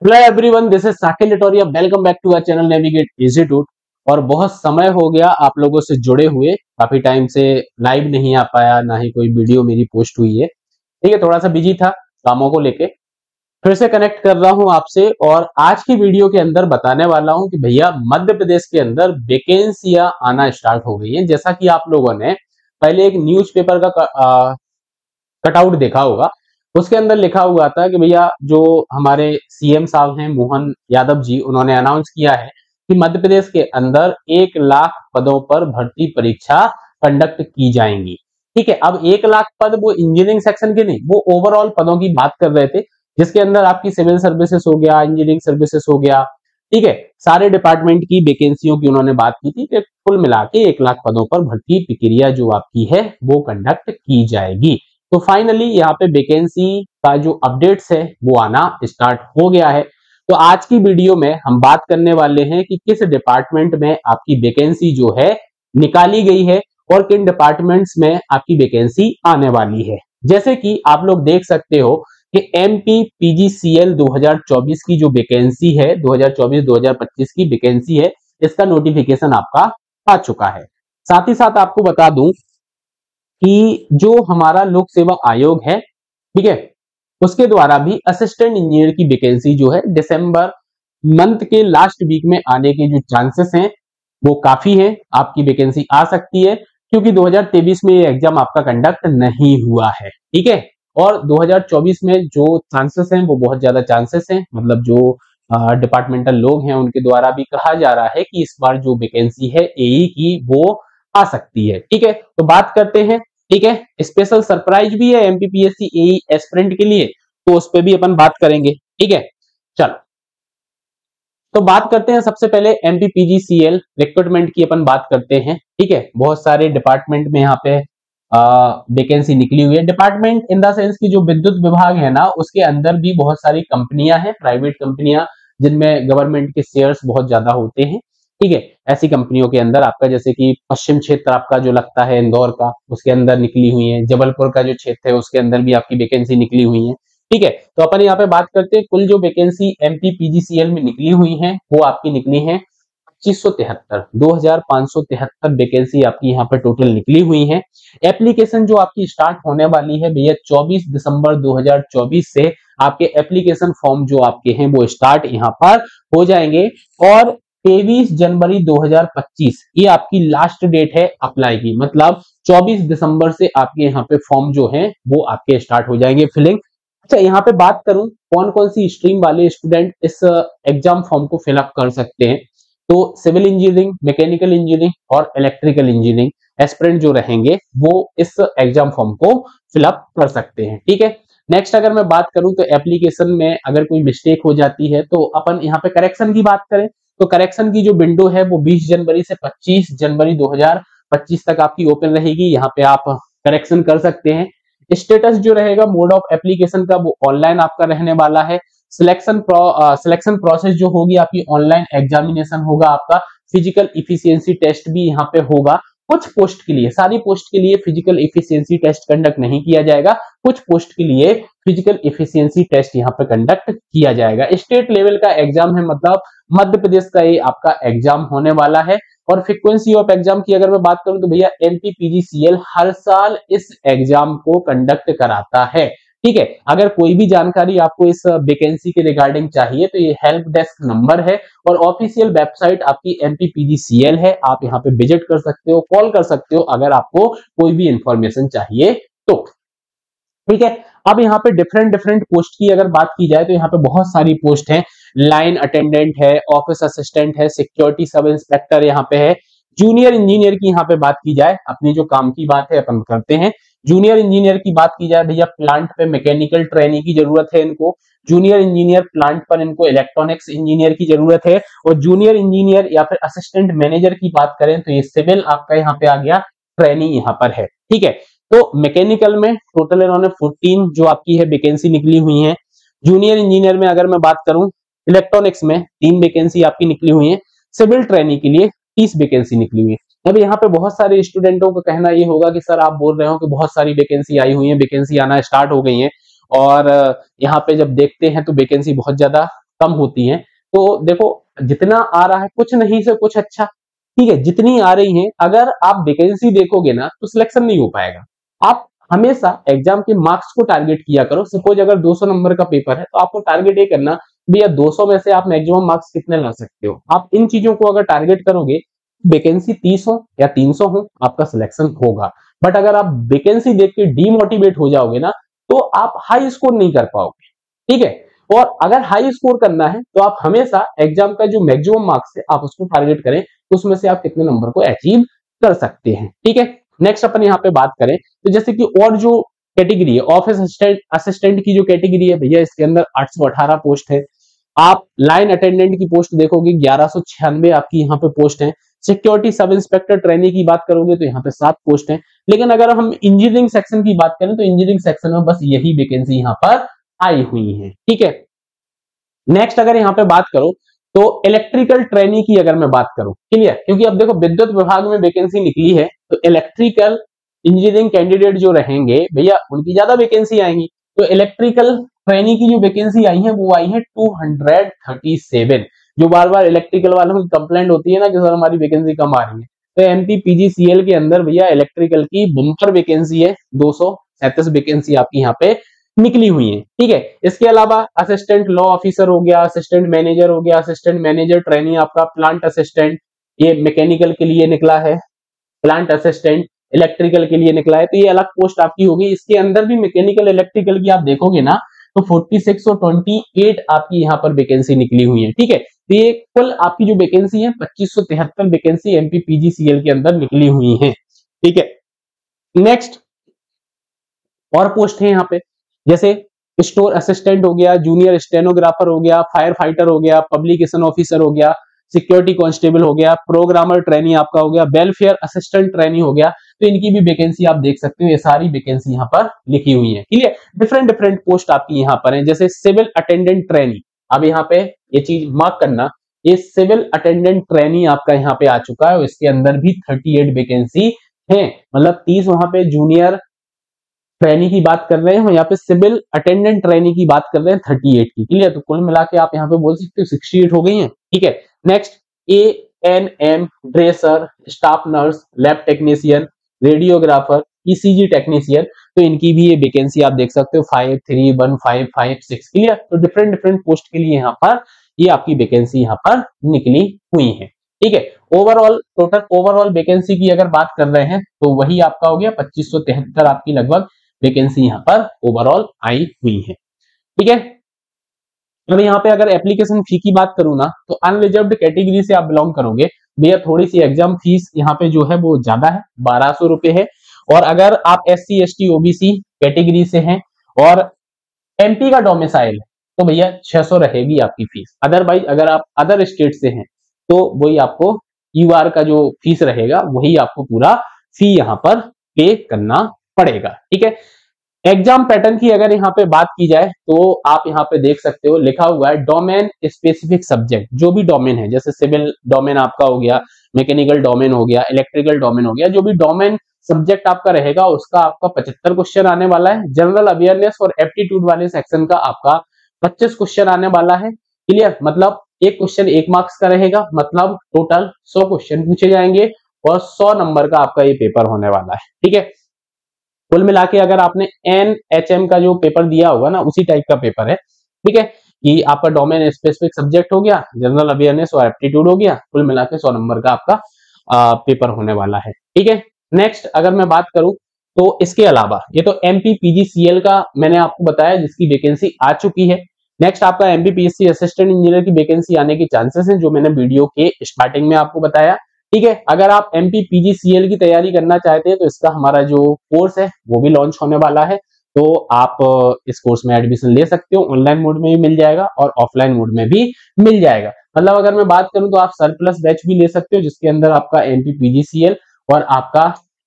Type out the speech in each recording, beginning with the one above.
Hello everyone, this is Saqib Latoria. Welcome back to our channel Navigate Institute. और बहुत समय हो गया आप लोगों से जुड़े हुए, काफी टाइम से लाइव नहीं आ पाया, ना ही कोई वीडियो मेरी पोस्ट हुई है। ठीक है, थोड़ा सा बिजी था कामों को लेके। फिर से कनेक्ट कर रहा हूं आपसे और आज की वीडियो के अंदर बताने वाला हूं कि भैया मध्य प्रदेश के अंदर वैकेंसियां आना स्टार्ट हो गई हैं। जैसा कि आप लोगों ने पहले एक न्यूज़पेपर का कटआउट देखा होगा, उसके अंदर लिखा हुआ था कि भैया जो हमारे सीएम साहब हैं मोहन यादव जी, उन्होंने अनाउंस किया है कि मध्य प्रदेश के अंदर 1 लाख पदों पर भर्ती परीक्षा कंडक्ट की जाएंगी। ठीक है, अब 1 लाख पद वो इंजीनियरिंग सेक्शन के नहीं, वो ओवरऑल पदों की बात कर रहे थे, जिसके अंदर आपकी सिविल सर्विसेज हो गया, इंजीनियरिंग सर्विसेज हो गया। ठीक है, सारे डिपार्टमेंट की वैकेंसियों की उन्होंने बात की थी कि कुल मिला के 1 लाख पदों पर भर्ती प्रक्रिया जो आपकी है वो कंडक्ट की जाएगी। तो फाइनली यहाँ पे वैकेंसी का जो अपडेट्स है वो आना स्टार्ट हो गया है। तो आज की वीडियो में हम बात करने वाले हैं कि किस डिपार्टमेंट में आपकी वैकेंसी जो है निकाली गई है और किन डिपार्टमेंट्स में आपकी वैकेंसी आने वाली है। जैसे कि आप लोग देख सकते हो कि एमपी पीजीसीएल 2024 की जो वैकेंसी है, 2024-2025 की वैकेंसी है, इसका नोटिफिकेशन आपका आ चुका है। साथ ही साथ आपको बता दूं कि जो हमारा लोक सेवा आयोग है, ठीक है, उसके द्वारा भी असिस्टेंट इंजीनियर की वैकेंसी जो है दिसंबर मंथ के लास्ट वीक में आने के जो चांसेस हैं वो काफी है। आपकी वैकेंसी आ सकती है क्योंकि 2023 में ये एग्जाम आपका कंडक्ट नहीं हुआ है। ठीक है, और 2024 में जो चांसेस हैं वो बहुत ज्यादा चांसेस हैं, मतलब जो डिपार्टमेंटल लोग हैं उनके द्वारा भी कहा जा रहा है कि इस बार जो वैकेंसी है एई की वो आ सकती है। ठीक है, तो बात करते हैं। ठीक है, स्पेशल सरप्राइज भी है एमपीपीएससी एई एस्पिरेंट के लिए, तो उस पर भी अपन बात करेंगे। ठीक है, चलो तो बात करते हैं सबसे पहले एमपीपीजीसीएल रिक्रूटमेंट की अपन बात करते हैं। ठीक है, बहुत सारे डिपार्टमेंट में यहाँ पे वैकेंसी निकली हुई है। डिपार्टमेंट इन द सेंस की जो विद्युत विभाग है ना, उसके अंदर भी बहुत सारी कंपनियां हैं, प्राइवेट कंपनियां, जिनमें गवर्नमेंट के शेयर्स बहुत ज्यादा होते हैं। ठीक है, ऐसी कंपनियों के अंदर आपका जैसे कि पश्चिम क्षेत्र आपका जो लगता है इंदौर का, उसके अंदर निकली हुई है। जबलपुर का जो क्षेत्र है उसके अंदर भी आपकी वैकेंसी निकली हुई है। ठीक है, तो अपन यहाँ पे बात करते हैं कुल जो वैकेंसी एमपी पीजीसीएल में निकली हुई है वो आपकी निकली है 2573 वैकेंसी आपकी यहाँ पे टोटल निकली हुई है। एप्लीकेशन जो आपकी स्टार्ट होने वाली है भैया 24 दिसंबर 2024 से आपके एप्लीकेशन फॉर्म जो आपके हैं वो स्टार्ट यहाँ पर हो जाएंगे और 23 जनवरी 2025 ये आपकी लास्ट डेट है अप्लाई की, मतलब 24 दिसंबर से आपके यहाँ पे फॉर्म जो है वो आपके स्टार्ट हो जाएंगे फिलिंग। अच्छा, यहाँ पे बात करूं कौन कौन सी स्ट्रीम वाले स्टूडेंट इस एग्जाम फॉर्म को फिलअप कर सकते हैं, तो सिविल इंजीनियरिंग, मैकेनिकल इंजीनियरिंग और इलेक्ट्रिकल इंजीनियरिंग एस्पिरेंट जो रहेंगे वो इस एग्जाम फॉर्म को फिलअप कर सकते हैं। ठीक है, नेक्स्ट अगर मैं बात करूं तो एप्लीकेशन में अगर कोई मिस्टेक हो जाती है तो अपन यहाँ पे करेक्शन की बात करें तो करेक्शन की जो विंडो है वो 20 जनवरी से 25 जनवरी 2025 तक आपकी ओपन रहेगी। यहाँ पे आप करेक्शन कर सकते हैं। स्टेटस जो रहेगा मोड ऑफ एप्लीकेशन का वो ऑनलाइन आपका रहने वाला है। सिलेक्शन प्रोसेस जो होगी आपकी ऑनलाइन एग्जामिनेशन होगा, आपका फिजिकल इफिशियंसी टेस्ट भी यहाँ पे होगा। कुछ पोस्ट के लिए, सारी पोस्ट के लिए फिजिकल इफिशियंसी टेस्ट कंडक्ट नहीं किया जाएगा, कुछ पोस्ट के लिए फिजिकल इफिशियंसी टेस्ट यहाँ पे कंडक्ट किया जाएगा। स्टेट लेवल का एग्जाम है, मतलब मध्य प्रदेश का ये आपका एग्जाम होने वाला है। और फ्रीक्वेंसी ऑफ एग्जाम की अगर मैं बात करूं तो भैया एमपीपीजीसीएल हर साल इस एग्जाम को कंडक्ट कराता है। ठीक है, अगर कोई भी जानकारी आपको इस वैकेंसी के रिगार्डिंग चाहिए तो ये हेल्प डेस्क नंबर है और ऑफिशियल वेबसाइट आपकी एमपीपीजीसीएल है, आप यहाँ पे विजिट कर सकते हो, कॉल कर सकते हो अगर आपको कोई भी इंफॉर्मेशन चाहिए तो। ठीक है, अब यहाँ पे डिफरेंट डिफरेंट पोस्ट की अगर बात की जाए तो यहाँ पे बहुत सारी पोस्ट हैं। लाइन अटेंडेंट है, ऑफिस असिस्टेंट है, सिक्योरिटी सब इंस्पेक्टर यहाँ पे है। जूनियर इंजीनियर की यहाँ पे बात की जाए, अपनी जो काम की बात है अपन करते हैं। जूनियर इंजीनियर की बात की जाए भैया प्लांट पे मैकेनिकल ट्रेनिंग की जरूरत है इनको। जूनियर इंजीनियर प्लांट पर इनको इलेक्ट्रॉनिक्स इंजीनियर की जरूरत है। और जूनियर इंजीनियर या फिर असिस्टेंट मैनेजर की बात करें तो ये सिविल आपका यहाँ पे आ गया, ट्रेनिंग यहाँ पर है। ठीक है, तो मैकेनिकल में टोटल इन्होंने 14 जो आपकी है वैकेंसी निकली हुई है। जूनियर इंजीनियर में अगर मैं बात करूं, इलेक्ट्रॉनिक्स में 3 वैकेंसी आपकी निकली हुई है। सिविल ट्रेनिंग के लिए 30 वैकेंसी निकली हुई है। अब यहाँ पे बहुत सारे स्टूडेंटों का कहना ये होगा कि सर आप बोल रहे हो कि बहुत सारी वैकेंसी आई हुई है, वैकेंसी आना स्टार्ट हो गई है और यहाँ पे जब देखते हैं तो वैकेंसी बहुत ज्यादा कम होती हैं। तो देखो जितना आ रहा है कुछ नहीं से कुछ अच्छा, ठीक है, जितनी आ रही है अगर आप वैकेंसी देखोगे ना तो सिलेक्शन नहीं हो पाएगा। आप हमेशा एग्जाम के मार्क्स को टारगेट किया करो। सपोज अगर 200 नंबर का पेपर है तो आपको टारगेट ये करना भैया 200 में से आप मैक्सिमम मार्क्स कितने ला सकते हो। आप इन चीजों को अगर टारगेट करोगे, वैकेंसी 30 हो या 300 हो, आपका सिलेक्शन होगा। बट अगर आप वैकेंसी देख के डीमोटिवेट हो जाओगे ना तो आप हाई स्कोर नहीं कर पाओगे, ठीक है। और अगर हाई स्कोर करना है तो आप हमेशा एग्जाम का जो मैक्सिमम मार्क्स है आप उसको टारगेट करें, उसमें से आप कितने नंबर को अचीव कर सकते हैं, ठीक है। नेक्स्ट अपन यहाँ पे बात करें तो जैसे कि और जो कैटेगरी है ऑफिस असिस्टेंट की जो कैटेगरी है भैया, इसके अंदर 818 पोस्ट है। आप लाइन अटेंडेंट की पोस्ट देखोगे 1196 आपकी यहाँ पे पोस्ट है। सिक्योरिटी सब इंस्पेक्टर ट्रेनी की बात करोगे तो यहाँ पे 7 पोस्ट है। लेकिन अगर हम इंजीनियरिंग सेक्शन की बात करें तो इंजीनियरिंग सेक्शन में बस यही वैकेंसी यहाँ पर आई हुई है, ठीक है। नेक्स्ट अगर यहाँ पे बात करो तो इलेक्ट्रिकल ट्रेनी की अगर मैं बात करूं, क्लियर, क्योंकि अब देखो विद्युत विभाग में वैकेंसी निकली है तो इलेक्ट्रिकल इंजीनियरिंग कैंडिडेट जो रहेंगे भैया उनकी ज्यादा वैकेंसी आएंगी। तो इलेक्ट्रिकल ट्रेनी की जो वैकेंसी आई है वो आई है 237। जो बार बार इलेक्ट्रिकल वालों की कंप्लेंट होती है ना कि सर हमारी वैकेंसी कम आ रही है, तो एमपी पीजीसीएल के अंदर भैया इलेक्ट्रिकल की बम्पर वैकेंसी है, 237 वैकेंसी आपकी यहाँ पे निकली हुई है, ठीक है। इसके अलावा असिस्टेंट लॉ ऑफिसर हो गया, असिस्टेंट मैनेजर हो गया, असिस्टेंट मैनेजर ट्रेनी आपका, प्लांट असिस्टेंट, ये मैकेनिकल के लिए निकला है, प्लांट असिस्टेंट इलेक्ट्रिकल के लिए निकला है, तो ये अलग पोस्ट आपकी होगी। इसके अंदर भी मैकेनिकल इलेक्ट्रिकल की आप देखोगे ना तो 46 और 28 आपकी यहाँ पर वैकेंसी निकली हुई है, ठीक है। तो ये कुल आपकी जो वैकेंसी है 2573 वैकेंसी एमपी पीजीसीएल के अंदर निकली हुई है, ठीक है। नेक्स्ट और पोस्ट है यहाँ पे जैसे स्टोर असिस्टेंट हो गया, जूनियर स्टेनोग्राफर हो गया, फायर फाइटर हो गया, पब्लिकेशन ऑफिसर हो गया, सिक्योरिटी कांस्टेबल हो गया, प्रोग्रामर ट्रेनी आपका हो गया, वेलफेयर असिस्टेंट ट्रेनी हो गया। तो इनकी भी वैकेंसी आप देख सकते हो, ये सारी वैकेंसी यहाँ पर लिखी हुई है, क्लियर। डिफरेंट डिफरेंट पोस्ट आपकी यहाँ पर है, जैसे सिविल अटेंडेंट ट्रेनी। अब यहाँ पे ये चीज मार्क करना, ये सिविल अटेंडेंट ट्रेनी आपका यहाँ पे आ चुका है और इसके अंदर भी 38 वैकेंसी है, मतलब 30 वहां पे जूनियर ट्रेनी की बात कर रहे हैं, यहाँ पे सिविल अटेंडेंट ट्रेनी की बात कर रहे हैं 38 की, क्लियर। तो कुल मिला के आप यहाँ पे बोल सकते हो 68 हो गई हैं, ठीक है। Next ANM dresser, staff nurse, lab technician, radiographer, ECG technician, तो इनकी भी ये वैकेंसी आप देख सकते हो 531556, क्लियर। तो डिफरेंट डिफरेंट पोस्ट के लिए यहाँ पर ये आपकी वैकेंसी यहाँ पर निकली हुई है, ठीक है। ओवरऑल टोटल ओवरऑल वैकेंसी की अगर बात कर रहे हैं तो वही आपका हो गया 2573 आपकी लगभग वैकेंसी यहाँ पर ओवरऑल आई हुई है, ठीक है। अब यहाँ पे अगर एप्लीकेशन फी की बात करूँ ना तो अनरिजर्व्ड कैटेगरी से आप बिलोंग करोगे भैया, थोड़ी सी एग्जाम फीस यहाँ पे जो है वो ज्यादा है, 1200 रुपए है। और अगर आप SC ST OBC कैटेगरी से हैं और MP का डोमिसाइल तो भैया 600 रहेगी आपकी फीस। अदरवाइज अगर आप अदर स्टेट से हैं तो वही आपको UR का जो फीस रहेगा वही आपको पूरा फी यहाँ पर पे करना पड़ेगा, ठीक है। एग्जाम पैटर्न की अगर यहाँ पे बात की जाए तो आप यहाँ पे देख सकते हो लिखा हुआ है डोमेन स्पेसिफिक सब्जेक्ट, जो भी डोमेन है, जैसे सिविल डोमेन आपका हो गया, मैकेनिकल डोमेन हो गया, इलेक्ट्रिकल डोमेन हो गया, जो भी डोमेन सब्जेक्ट आपका रहेगा उसका आपका 75 क्वेश्चन आने वाला है। जनरल अवेयरनेस और एप्टीट्यूड वाले सेक्शन का आपका 25 क्वेश्चन आने वाला है, क्लियर। मतलब एक क्वेश्चन 1 मार्क्स का रहेगा, मतलब टोटल 100 क्वेश्चन पूछे जाएंगे और 100 नंबर का आपका ये पेपर होने वाला है, ठीक है। कुल मिला के अगर आपने NHM का जो पेपर दिया होगा ना उसी टाइप का पेपर है, ठीक है, कि आपका डोमेन स्पेसिफिक सब्जेक्ट हो गया, जनरल अवेयरनेस और एप्टीट्यूड हो गया, कुल मिला के 100 नंबर का आपका पेपर होने वाला है, ठीक है। नेक्स्ट अगर मैं बात करूं तो इसके अलावा ये तो MP PGCL का मैंने आपको बताया जिसकी वैकेंसी आ चुकी है। नेक्स्ट आपका MP PSC असिस्टेंट इंजीनियर की वैकेंसी आने के चांसेस हैं, जो मैंने वीडियो के स्टार्टिंग में आपको बताया, ठीक है। अगर आप MP PGCL की तैयारी करना चाहते हैं तो इसका हमारा जो कोर्स है वो भी लॉन्च होने वाला है, तो आप इस कोर्स में एडमिशन ले सकते हो। ऑनलाइन मोड में भी मिल जाएगा और ऑफलाइन मोड में भी मिल जाएगा। मतलब अगर मैं बात करूं तो आप सरप्लस बैच भी ले सकते हो जिसके अंदर आपका MP PGCL और आपका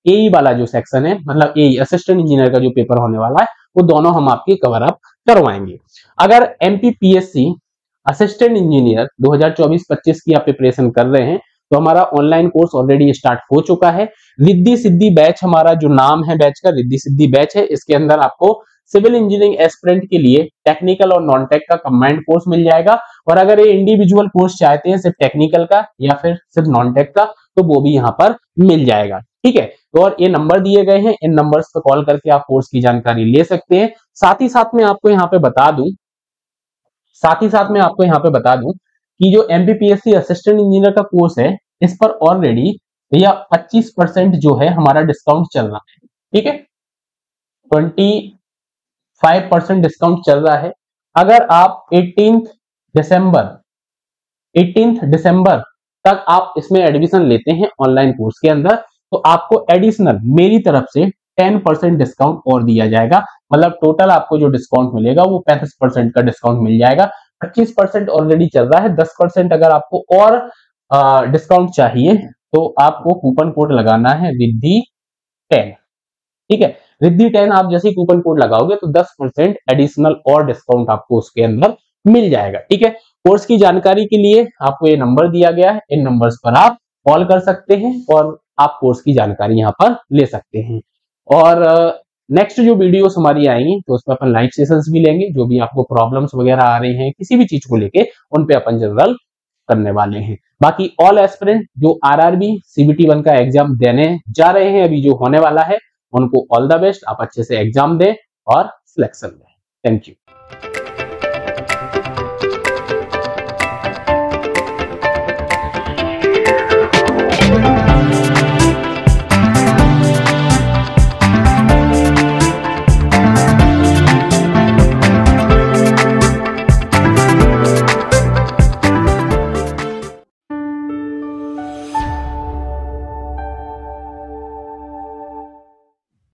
AE वाला जो सेक्शन है, मतलब AE असिस्टेंट इंजीनियर का जो पेपर होने वाला है वो दोनों हम आपके कवर अप करवाएंगे। अगर MP PSC असिस्टेंट इंजीनियर 2024-25 की आप प्रिपरेशन कर रहे हैं तो हमारा ऑनलाइन कोर्स ऑलरेडी स्टार्ट हो चुका है। रिद्धि सिद्धि बैच, हमारा जो नाम है बैच का रिद्धि सिद्धि बैच है, इसके अंदर आपको सिविल इंजीनियरिंग एस्पिरेंट के लिए टेक्निकल और नॉन टेक का कंबाइंड कोर्स मिल जाएगा। और अगर ये इंडिविजुअल कोर्स चाहते हैं सिर्फ टेक्निकल का या फिर सिर्फ नॉन टेक का, तो वो भी यहाँ पर मिल जाएगा। ठीक है, तो और ये नंबर दिए गए हैं, इन नंबर्स पर कॉल करके आप कोर्स की जानकारी ले सकते हैं। साथ ही साथ में आपको यहाँ पे बता दूं कि जो एमपीपीएससी असिस्टेंट इंजीनियर का कोर्स है, इस पर ऑलरेडी भैया 25% जो है हमारा डिस्काउंट चल रहा है। ठीक है, 25% डिस्काउंट चल रहा है। अगर आप 18 दिसंबर तक आप इसमें एडमिशन लेते हैं ऑनलाइन कोर्स के अंदर, तो आपको एडिशनल मेरी तरफ से 10% डिस्काउंट और दिया जाएगा। मतलब टोटल आपको जो डिस्काउंट मिलेगा वो 35% का डिस्काउंट मिल जाएगा। 25% ऑलरेडी चल रहा है, 10% अगर आपको और डिस्काउंट चाहिए तो आपको कूपन कोड लगाना है रिद्धि10। ठीक है, रिद्धि10 आप जैसे कूपन कोड लगाओगे तो 10% एडिशनल और डिस्काउंट आपको उसके अंदर मिल जाएगा। ठीक है, कोर्स की जानकारी के लिए आपको ये नंबर दिया गया है, इन नंबर्स पर आप कॉल कर सकते हैं और आप कोर्स की जानकारी यहाँ पर ले सकते हैं। और नेक्स्ट जो वीडियोस हमारी आएंगी तो उसमें अपन लाइव सेशंस भी लेंगे, जो भी आपको प्रॉब्लम्स वगैरह आ रही हैं किसी भी चीज को लेके, उन पे अपन जनरल करने वाले हैं। बाकी ऑल एस्पिरेंट जो आरआरबी सीबीटी 1 का एग्जाम देने जा रहे हैं, अभी जो होने वाला है, उनको ऑल द बेस्ट। आप अच्छे से एग्जाम दें और सिलेक्शन लें। Thank you.